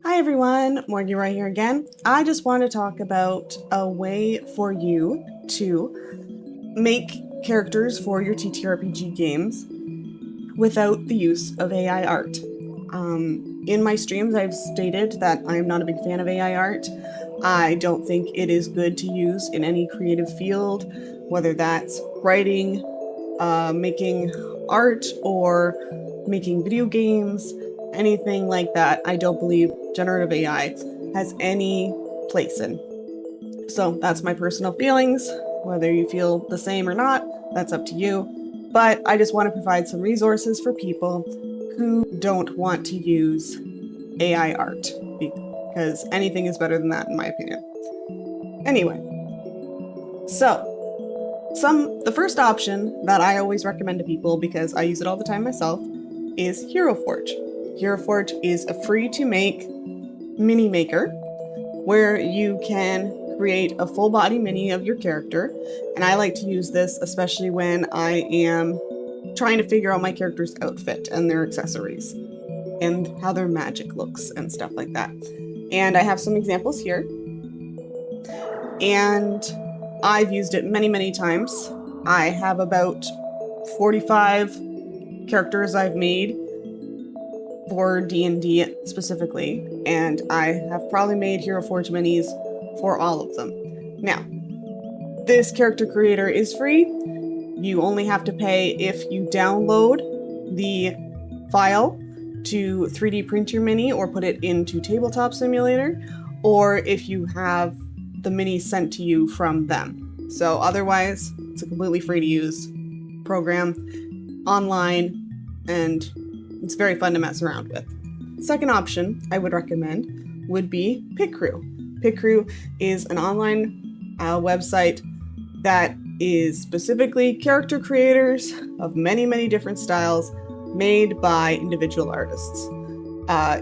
Hi everyone, Morgan right here again. I just want to talk about a way for you to make characters for your TTRPG games without the use of AI art. In my streams, I've stated that I'm not a big fan of AI art. I don't think it is good to use in any creative field, whether that's writing, making art, or making video games, anything like that. I don't believe generative AI has any place in. So that's my personal feelings. Whether you feel the same or not, that's up to you. But I just want to provide some resources for people who don't want to use AI art, because anything is better than that, in my opinion. Anyway, so the first option that I always recommend to people, because I use it all the time myself, is Hero Forge. Hero Forge is a free-to-make mini maker where you can create a full body mini of your character. And I like to use this especially when I am trying to figure out my character's outfit and their accessories and how their magic looks and stuff like that. And I have some examples here. And I've used it many, many times. I have about 45 characters I've made for D&D specifically, and I have probably made Hero Forge minis for all of them. Now, this character creator is free. You only have to pay if you download the file to 3D print your mini or put it into Tabletop Simulator, or if you have the mini sent to you from them. So otherwise, it's a completely free to use program online, and it's very fun to mess around with. Second option I would recommend would be Pit Crew. Pit Crew is an online website that is specifically character creators of many, many different styles made by individual artists.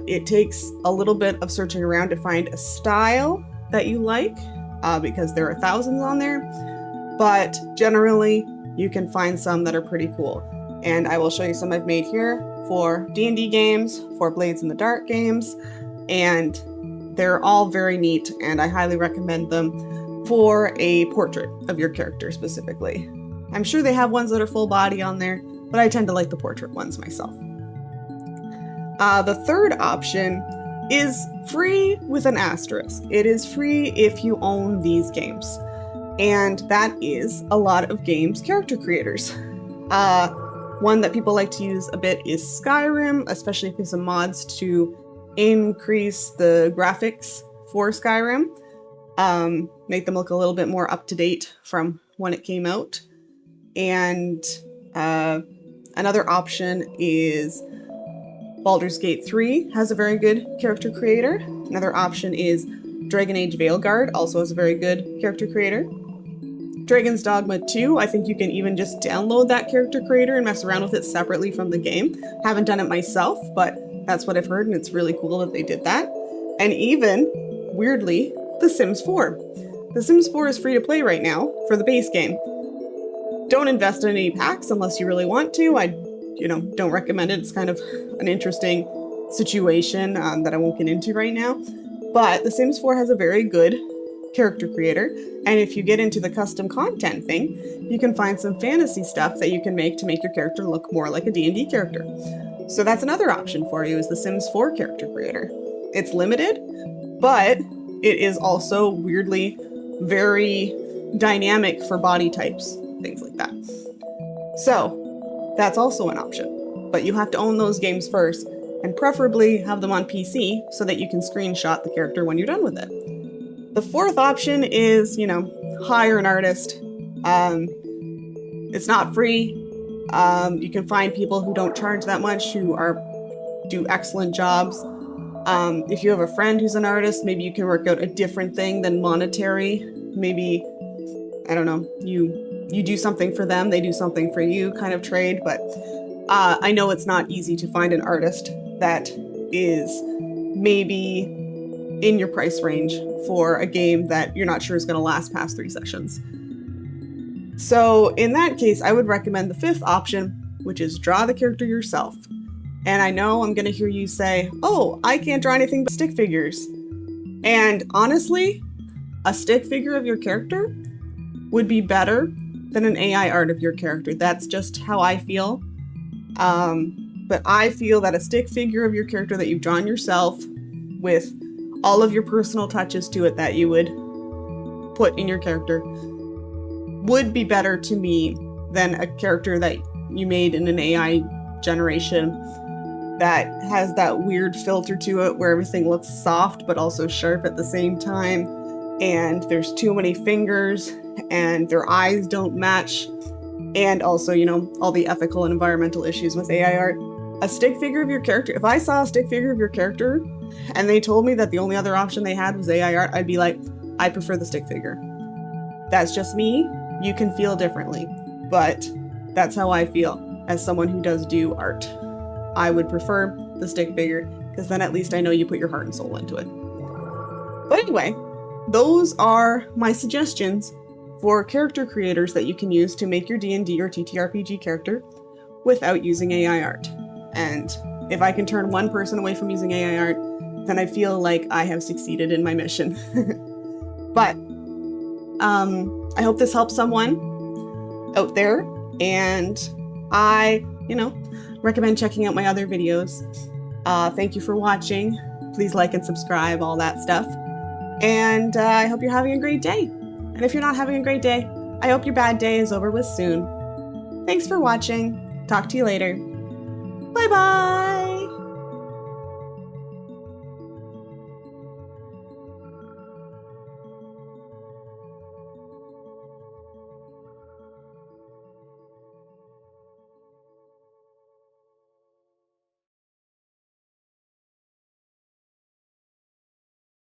It takes a little bit of searching around to find a style that you like, because there are thousands on there, but generally you can find some that are pretty cool. And I will show you some I've made here for D&D games, for Blades in the Dark games, and they're all very neat, and I highly recommend them for a portrait of your character specifically. I'm sure they have ones that are full body on there, but I tend to like the portrait ones myself. The third option is free with an asterisk. It is free if you own these games, and that is a lot of games character creators. One that people like to use a bit is Skyrim, especially if there's some mods to increase the graphics for Skyrim, make them look a little bit more up to date from when it came out. And another option is Baldur's Gate 3 has a very good character creator. Another option is Dragon Age Veilguard, also has a very good character creator. Dragon's Dogma 2, I think you can even just download that character creator and mess around with it separately from the game. Haven't done it myself, but that's what I've heard, and it's really cool that they did that. And even, weirdly, The Sims 4. The Sims 4 is free to play right now for the base game. Don't invest in any packs unless you really want to. I don't recommend it. It's kind of an interesting situation that I won't get into right now. But The Sims 4 has a very good character creator, and if you get into the custom content thing, you can find some fantasy stuff that you can make to make your character look more like a D&D character. So that's another option for you, is the Sims 4 character creator. It's limited, but it is also weirdly very dynamic for body types, things like that. So that's also an option, but you have to own those games first, and preferably have them on PC so that you can screenshot the character when you're done with it. The fourth option is, hire an artist. It's not free. You can find people who don't charge that much, who do excellent jobs. If you have a friend who's an artist, maybe you can work out a different thing than monetary. Maybe, I don't know, you do something for them, they do something for you, kind of trade. But I know it's not easy to find an artist that is maybe in your price range for a game that you're not sure is going to last past 3 sessions. So in that case, I would recommend the fifth option, which is draw the character yourself. And I know I'm going to hear you say, oh, I can't draw anything but stick figures. And honestly, a stick figure of your character would be better than an AI art of your character. That's just how I feel. But I feel that a stick figure of your character that you've drawn yourself with all of your personal touches to it that you would put in your character would be better to me than a character that you made in an AI generation that has that weird filter to it where everything looks soft but also sharp at the same time, and there's too many fingers and their eyes don't match, and also, you know, all the ethical and environmental issues with AI art. A stick figure of your character, if I saw a stick figure of your character and they told me that the only other option they had was AI art, I'd be like, I prefer the stick figure. That's just me. You can feel differently, but that's how I feel as someone who does do art. I would prefer the stick figure because then at least I know you put your heart and soul into it. But anyway, those are my suggestions for character creators that you can use to make your D&D or TTRPG character without using AI art. And if I can turn one person away from using AI art, then I feel like I have succeeded in my mission. But I hope this helps someone out there, and I, recommend checking out my other videos. Thank you for watching. Please like and subscribe, all that stuff. And I hope you're having a great day. And if you're not having a great day, I hope your bad day is over with soon. Thanks for watching. Talk to you later. Bye-bye!